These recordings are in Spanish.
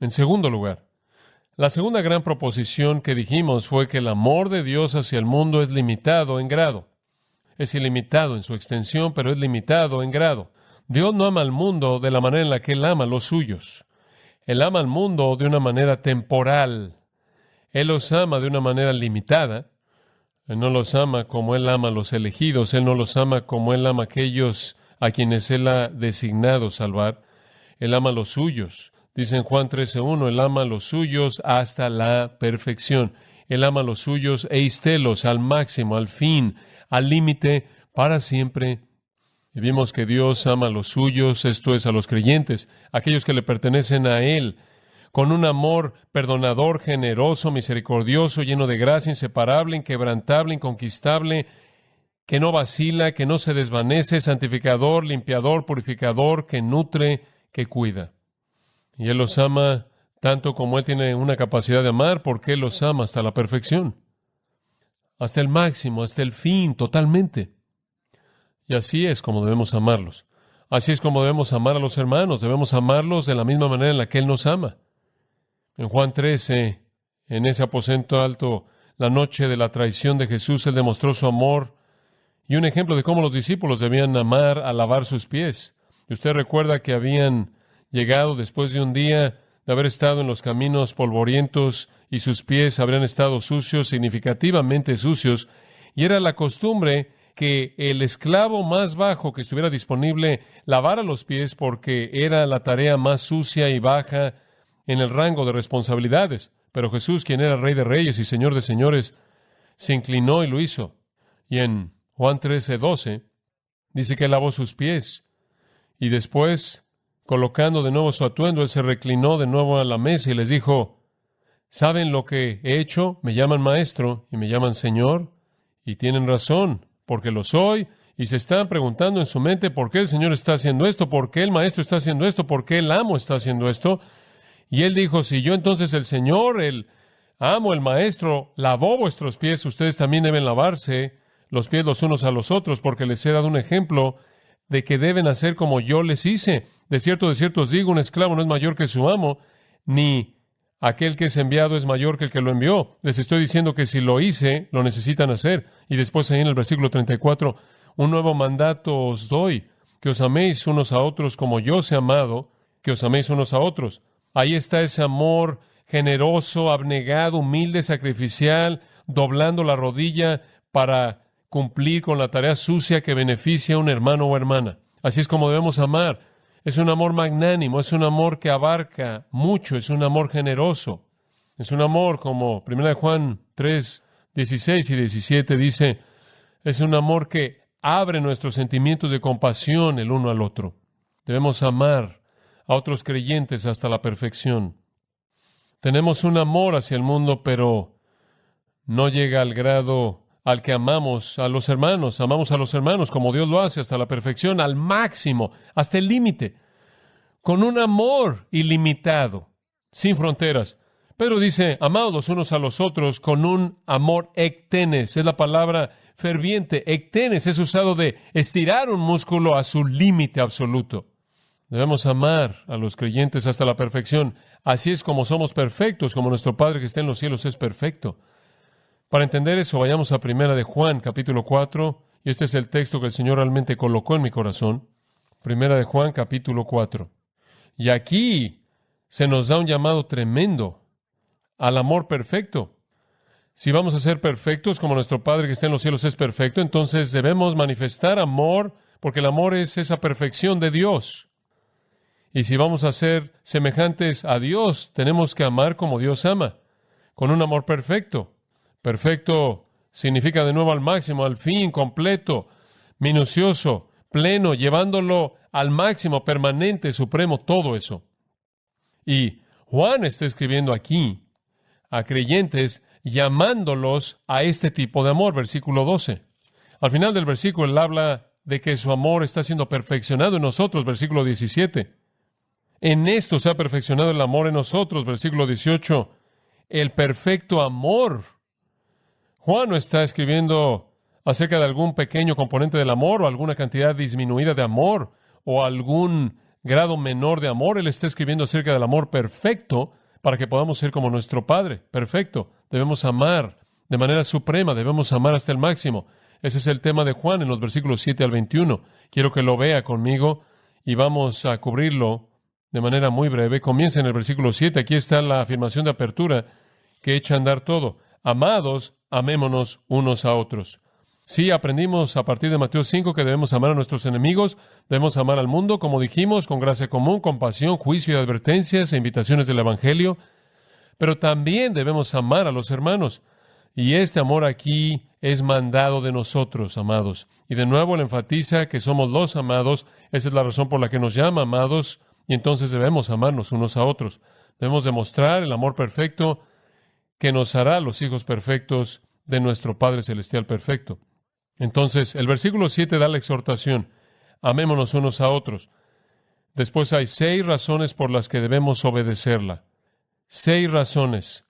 En segundo lugar, la segunda gran proposición que dijimos fue que el amor de Dios hacia el mundo es limitado en grado. Es ilimitado en su extensión, pero es limitado en grado. Dios no ama al mundo de la manera en la que Él ama a los suyos. Él ama al mundo de una manera temporal. Él los ama de una manera limitada. Él no los ama como Él ama a los elegidos. Él no los ama como Él ama a aquellos a quienes Él ha designado salvar. Él ama a los suyos. Dice en Juan 13:1, Él ama a los suyos hasta la perfección. Él ama a los suyos eistelos, al máximo, al fin, al límite, para siempre. Y vimos que Dios ama a los suyos, esto es, a los creyentes, aquellos que le pertenecen a Él, con un amor perdonador, generoso, misericordioso, lleno de gracia, inseparable, inquebrantable, inconquistable, que no vacila, que no se desvanece, santificador, limpiador, purificador, que nutre, que cuida. Y Él los ama tanto como Él tiene una capacidad de amar, porque Él los ama hasta la perfección, hasta el máximo, hasta el fin, totalmente. Y así es como debemos amarlos. Así es como debemos amar a los hermanos. Debemos amarlos de la misma manera en la que Él nos ama. En Juan 13, en ese aposento alto, la noche de la traición de Jesús, Él demostró su amor y un ejemplo de cómo los discípulos debían amar al lavar sus pies. Y usted recuerda que habían llegado después de un día de haber estado en los caminos polvorientos y sus pies habrían estado sucios, significativamente sucios, y era la costumbre que el esclavo más bajo que estuviera disponible lavara los pies porque era la tarea más sucia y baja en el rango de responsabilidades. Pero Jesús, quien era Rey de Reyes y Señor de Señores, se inclinó y lo hizo. Y en Juan 13:12 dice que Él lavó sus pies y después, colocando de nuevo su atuendo, Él se reclinó de nuevo a la mesa y les dijo: ¿saben lo que he hecho? Me llaman maestro y me llaman Señor, y tienen razón, porque lo soy, y se están preguntando en su mente por qué el Señor está haciendo esto, por qué el Maestro está haciendo esto, por qué el amo está haciendo esto. Y Él dijo: si yo entonces, el Señor, el amo, el Maestro, lavó vuestros pies, ustedes también deben lavarse los pies los unos a los otros, porque les he dado un ejemplo de que deben hacer como yo les hice. De cierto os digo, un esclavo no es mayor que su amo, ni aquel que es enviado es mayor que el que lo envió. Les estoy diciendo que si lo hice, lo necesitan hacer. Y después ahí en el versículo 34, un nuevo mandato os doy, que os améis unos a otros como yo os he amado, que os améis unos a otros. Ahí está ese amor generoso, abnegado, humilde, sacrificial, doblando la rodilla para cumplir con la tarea sucia que beneficia a un hermano o hermana. Así es como debemos amar. Es un amor magnánimo, es un amor que abarca mucho, es un amor generoso. Es un amor, como 1 Juan 3, 16 y 17 dice, es un amor que abre nuestros sentimientos de compasión el uno al otro. Debemos amar a otros creyentes hasta la perfección. Tenemos un amor hacia el mundo, pero no llega al grado al que amamos a los hermanos. Amamos a los hermanos como Dios lo hace, hasta la perfección, al máximo, hasta el límite, con un amor ilimitado, sin fronteras. Pedro dice, amados los unos a los otros con un amor ectenes. Es la palabra ferviente. Ectenes es usado de estirar un músculo a su límite absoluto. Debemos amar a los creyentes hasta la perfección. Así es como somos perfectos, como nuestro Padre que está en los cielos es perfecto. Para entender eso, vayamos a 1 de Juan, capítulo 4, y este es el texto que el Señor realmente colocó en mi corazón. 1 de Juan, capítulo 4. Y aquí se nos da un llamado tremendo al amor perfecto. Si vamos a ser perfectos como nuestro Padre que está en los cielos es perfecto, entonces debemos manifestar amor, porque el amor es esa perfección de Dios. Y si vamos a ser semejantes a Dios, tenemos que amar como Dios ama, con un amor perfecto. Perfecto significa de nuevo al máximo, al fin, completo, minucioso, pleno, llevándolo al máximo, permanente, supremo, todo eso. Y Juan está escribiendo aquí a creyentes llamándolos a este tipo de amor, versículo 12. Al final del versículo él habla de que su amor está siendo perfeccionado en nosotros, versículo 17. En esto se ha perfeccionado el amor en nosotros, versículo 18. El perfecto amor. Juan no está escribiendo acerca de algún pequeño componente del amor o alguna cantidad disminuida de amor o algún grado menor de amor. Él está escribiendo acerca del amor perfecto para que podamos ser como nuestro Padre. Perfecto. Debemos amar de manera suprema, debemos amar hasta el máximo. Ese es el tema de Juan en los versículos 7 al 21. Quiero que lo vea conmigo y vamos a cubrirlo de manera muy breve. Comienza en el versículo 7. Aquí está la afirmación de apertura que echa a andar todo. Amados, amémonos unos a otros. Sí, aprendimos a partir de Mateo 5 que debemos amar a nuestros enemigos, debemos amar al mundo, como dijimos, con gracia común, compasión, juicio y advertencias e invitaciones del Evangelio, pero también debemos amar a los hermanos. Y este amor aquí es mandado de nosotros, amados. Y de nuevo él enfatiza que somos los amados. Esa es la razón por la que nos llama amados, y entonces debemos amarnos unos a otros. Debemos demostrar el amor perfecto que nos hará los hijos perfectos de nuestro Padre Celestial perfecto. Entonces, el versículo 7 da la exhortación: amémonos unos a otros. Después hay 6 razones por las que debemos obedecerla. 6 razones.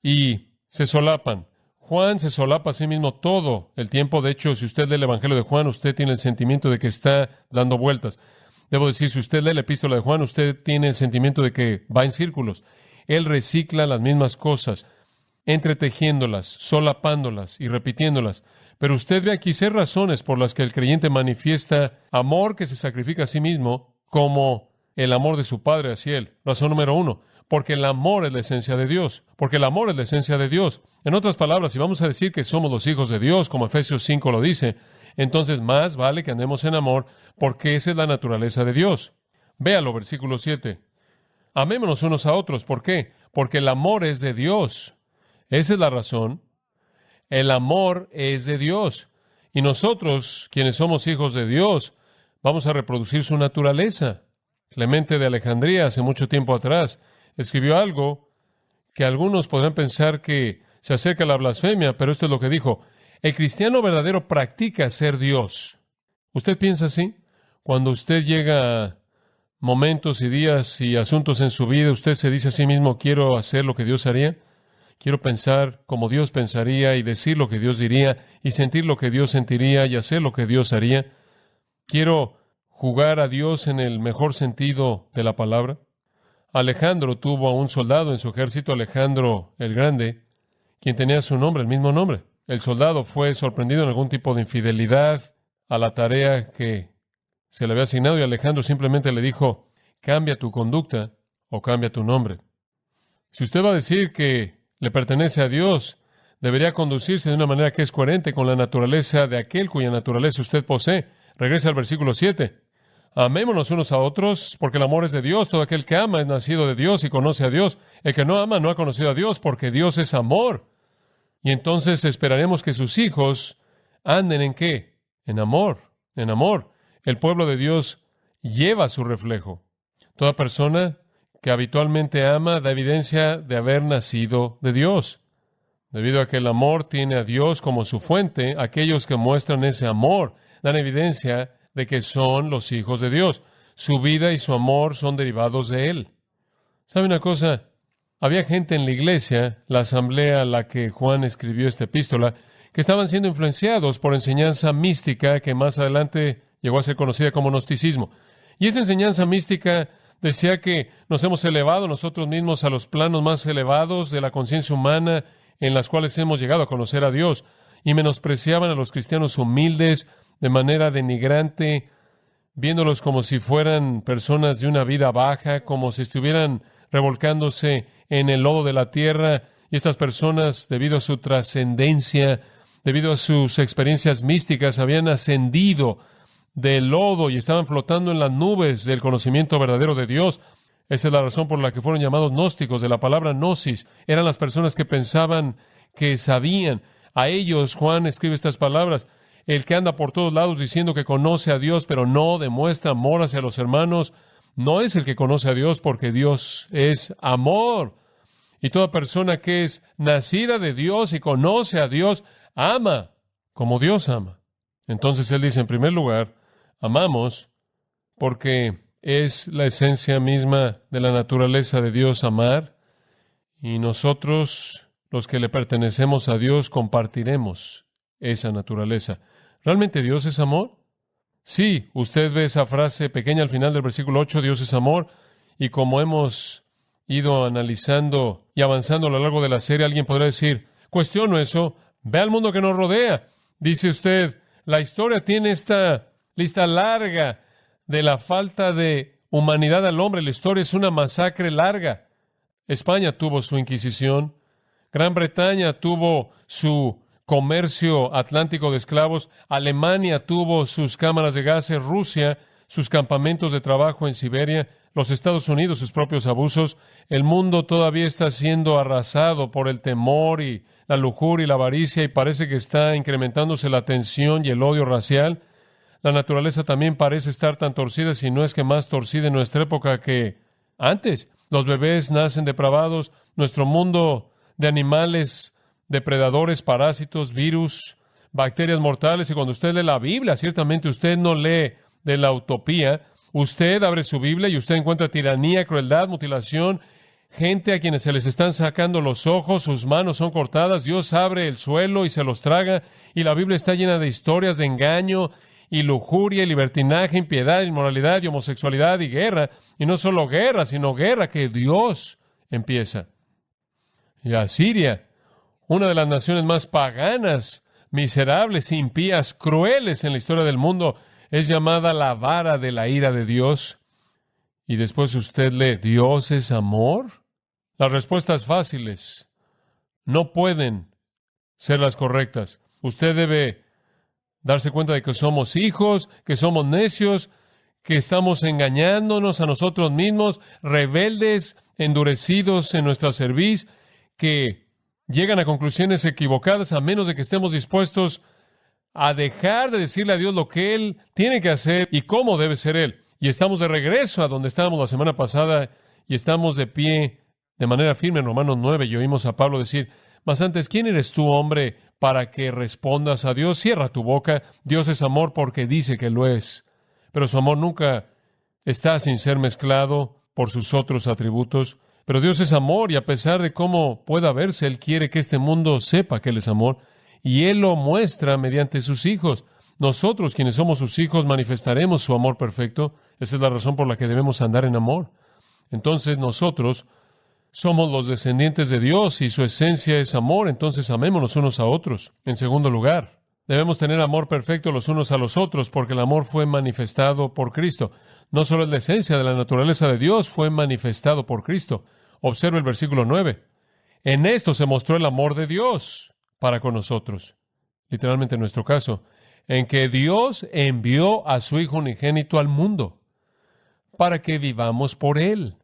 Y se solapan. Juan se solapa a sí mismo todo el tiempo. De hecho, si usted lee el Evangelio de Juan, usted tiene el sentimiento de que está dando vueltas. Debo decir, si usted lee la epístola de Juan, usted tiene el sentimiento de que va en círculos. Él recicla las mismas cosas, entretejiéndolas, solapándolas y repitiéndolas. Pero usted ve aquí 6 razones por las que el creyente manifiesta amor que se sacrifica a sí mismo como el amor de su Padre hacia él. Razón número 1, porque el amor es la esencia de Dios. Porque el amor es la esencia de Dios. En otras palabras, si vamos a decir que somos los hijos de Dios, como Efesios 5 lo dice, entonces más vale que andemos en amor, porque esa es la naturaleza de Dios. Véalo, versículo 7. Amémonos unos a otros. ¿Por qué? Porque el amor es de Dios. Esa es la razón. El amor es de Dios. Y nosotros, quienes somos hijos de Dios, vamos a reproducir su naturaleza. Clemente de Alejandría, hace mucho tiempo atrás, escribió algo que algunos podrán pensar que se acerca a la blasfemia, pero esto es lo que dijo: el cristiano verdadero practica ser Dios. ¿Usted piensa así? Cuando usted llega a momentos y días y asuntos en su vida, usted se dice a sí mismo: quiero hacer lo que Dios haría. Quiero pensar como Dios pensaría y decir lo que Dios diría y sentir lo que Dios sentiría y hacer lo que Dios haría. Quiero jugar a Dios en el mejor sentido de la palabra. Alejandro tuvo a un soldado en su ejército, Alejandro el Grande, quien tenía su nombre, el mismo nombre. El soldado fue sorprendido en algún tipo de infidelidad a la tarea que se le había asignado y Alejandro simplemente le dijo: cambia tu conducta o cambia tu nombre. Si usted va a decir que le pertenece a Dios, debería conducirse de una manera que es coherente con la naturaleza de aquel cuya naturaleza usted posee. Regresa al versículo 7. Amémonos unos a otros, porque el amor es de Dios. Todo aquel que ama es nacido de Dios y conoce a Dios. El que no ama no ha conocido a Dios, porque Dios es amor. Y entonces esperaremos que sus hijos anden ¿en qué? En amor, en amor. El pueblo de Dios lleva su reflejo. Toda persona que habitualmente ama da evidencia de haber nacido de Dios. Debido a que el amor tiene a Dios como su fuente, aquellos que muestran ese amor dan evidencia de que son los hijos de Dios. Su vida y su amor son derivados de Él. ¿Sabe una cosa? Había gente en la iglesia, la asamblea a la que Juan escribió esta epístola, que estaban siendo influenciados por enseñanza mística que más adelante llegó a ser conocida como gnosticismo. Y esa enseñanza mística decía que nos hemos elevado nosotros mismos a los planos más elevados de la conciencia humana en las cuales hemos llegado a conocer a Dios, y menospreciaban a los cristianos humildes de manera denigrante, viéndolos como si fueran personas de una vida baja, como si estuvieran revolcándose en el lodo de la tierra, y estas personas, debido a su trascendencia, debido a sus experiencias místicas, habían ascendido del lodo y estaban flotando en las nubes del conocimiento verdadero de Dios. Esa es la razón por la que fueron llamados gnósticos, de la palabra gnosis. Eran las personas que pensaban que sabían. A ellos Juan escribe estas palabras: el que anda por todos lados diciendo que conoce a Dios, pero no demuestra amor hacia los hermanos, no es el que conoce a Dios, porque Dios es amor. Y toda persona que es nacida de Dios y conoce a Dios, ama como Dios ama. Entonces él dice, en primer lugar, amamos porque es la esencia misma de la naturaleza de Dios amar, y nosotros, los que le pertenecemos a Dios, compartiremos esa naturaleza. ¿Realmente Dios es amor? Sí, usted ve esa frase pequeña al final del versículo 8, Dios es amor, y como hemos ido analizando y avanzando a lo largo de la serie, alguien podrá decir, cuestiono eso, ve al mundo que nos rodea. Dice usted, la historia tiene esta lista larga de la falta de humanidad al hombre. La historia es una masacre larga. España tuvo su Inquisición, Gran Bretaña tuvo su comercio atlántico de esclavos, Alemania tuvo sus cámaras de gases, Rusia sus campamentos de trabajo en Siberia, los Estados Unidos sus propios abusos. El mundo todavía está siendo arrasado por el temor y la lujuria y la avaricia, y parece que está incrementándose la tensión y el odio racial. La naturaleza también parece estar tan torcida, si no es que más torcida en nuestra época que antes. Los bebés nacen depravados, nuestro mundo de animales, depredadores, parásitos, virus, bacterias mortales. Y cuando usted lee la Biblia, ciertamente usted no lee de la utopía. Usted abre su Biblia y usted encuentra tiranía, crueldad, mutilación, gente a quienes se les están sacando los ojos, sus manos son cortadas, Dios abre el suelo y se los traga, y la Biblia está llena de historias de engaño y lujuria y libertinaje, impiedad, inmoralidad y homosexualidad y guerra. Y no solo guerra, sino guerra que Dios empieza. Y Asiria, una de las naciones más paganas, miserables, impías, crueles en la historia del mundo, es llamada la vara de la ira de Dios. Y después usted lee, ¿Dios es amor? Las respuestas fáciles no pueden ser las correctas. Usted debe darse cuenta de que somos hijos, que somos necios, que estamos engañándonos a nosotros mismos, rebeldes, endurecidos en nuestra cerviz, que llegan a conclusiones equivocadas a menos de que estemos dispuestos a dejar de decirle a Dios lo que Él tiene que hacer y cómo debe ser Él. Y estamos de regreso a donde estábamos la semana pasada y estamos de pie de manera firme en Romanos 9 y oímos a Pablo decir, mas antes, ¿quién eres tú, hombre, para que respondas a Dios? Cierra tu boca. Dios es amor porque dice que lo es. Pero su amor nunca está sin ser mezclado por sus otros atributos. Pero Dios es amor y a pesar de cómo pueda verse, Él quiere que este mundo sepa que Él es amor. Y Él lo muestra mediante sus hijos. Nosotros, quienes somos sus hijos, manifestaremos su amor perfecto. Esa es la razón por la que debemos andar en amor. Entonces nosotros somos los descendientes de Dios y su esencia es amor, entonces amémonos unos a otros. En segundo lugar, debemos tener amor perfecto los unos a los otros porque el amor fue manifestado por Cristo. No solo es la esencia de la naturaleza de Dios, fue manifestado por Cristo. Observe el versículo 9. En esto se mostró el amor de Dios para con nosotros. Literalmente en nuestro caso, en que Dios envió a su Hijo unigénito al mundo para que vivamos por Él.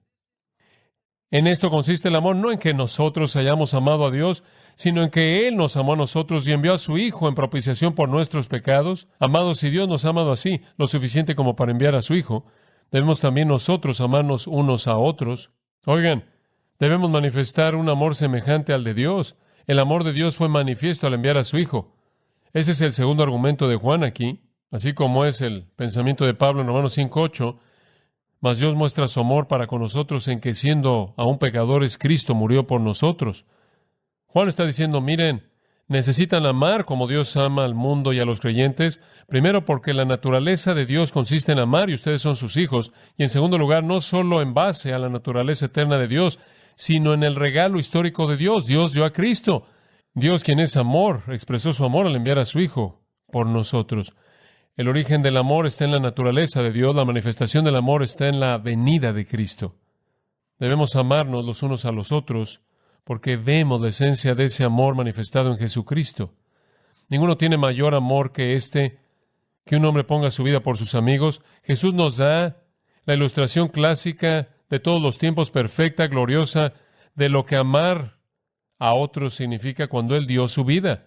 En esto consiste el amor, no en que nosotros hayamos amado a Dios, sino en que Él nos amó a nosotros y envió a su Hijo en propiciación por nuestros pecados. Amados, si Dios nos ha amado así, lo suficiente como para enviar a su Hijo, debemos también nosotros amarnos unos a otros. Oigan, debemos manifestar un amor semejante al de Dios. El amor de Dios fue manifiesto al enviar a su Hijo. Ese es el segundo argumento de Juan aquí, así como es el pensamiento de Pablo en Romanos 5:8. Mas Dios muestra su amor para con nosotros en que siendo aún pecadores, Cristo murió por nosotros. Juan está diciendo, miren, necesitan amar como Dios ama al mundo y a los creyentes. Primero, porque la naturaleza de Dios consiste en amar y ustedes son sus hijos. Y en segundo lugar, no solo en base a la naturaleza eterna de Dios, sino en el regalo histórico de Dios. Dios dio a Cristo. Dios, quien es amor, expresó su amor al enviar a su Hijo por nosotros. El origen del amor está en la naturaleza de Dios, la manifestación del amor está en la venida de Cristo. Debemos amarnos los unos a los otros porque vemos la esencia de ese amor manifestado en Jesucristo. Ninguno tiene mayor amor que que un hombre ponga su vida por sus amigos. Jesús nos da la ilustración clásica de todos los tiempos, perfecta, gloriosa, de lo que amar a otros significa cuando Él dio su vida.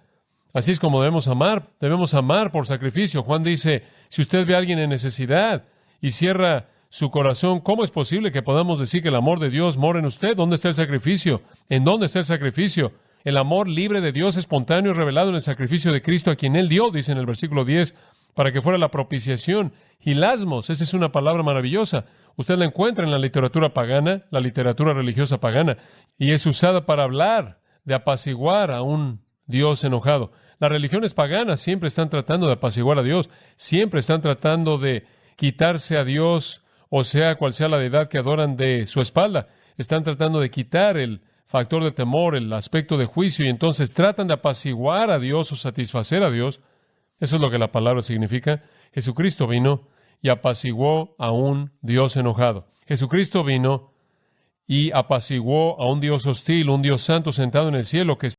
Así es como debemos amar por sacrificio. Juan dice, si usted ve a alguien en necesidad y cierra su corazón, ¿cómo es posible que podamos decir que el amor de Dios mora en usted? ¿Dónde está el sacrificio? ¿En dónde está el sacrificio? El amor libre de Dios, espontáneo y revelado en el sacrificio de Cristo a quien Él dio, dice en el versículo 10, para que fuera la propiciación. Hilasmos, esa es una palabra maravillosa. Usted la encuentra en la literatura pagana, la literatura religiosa pagana, y es usada para hablar de apaciguar a un Dios enojado. Las religiones paganas siempre están tratando de apaciguar a Dios, siempre están tratando de quitarse a Dios, o sea, cual sea la deidad que adoran, de su espalda. Están tratando de quitar el factor de temor, el aspecto de juicio, y entonces tratan de apaciguar a Dios o satisfacer a Dios. Eso es lo que la palabra significa. Jesucristo vino y apaciguó a un Dios enojado. Jesucristo vino y apaciguó a un Dios hostil, un Dios santo sentado en el cielo que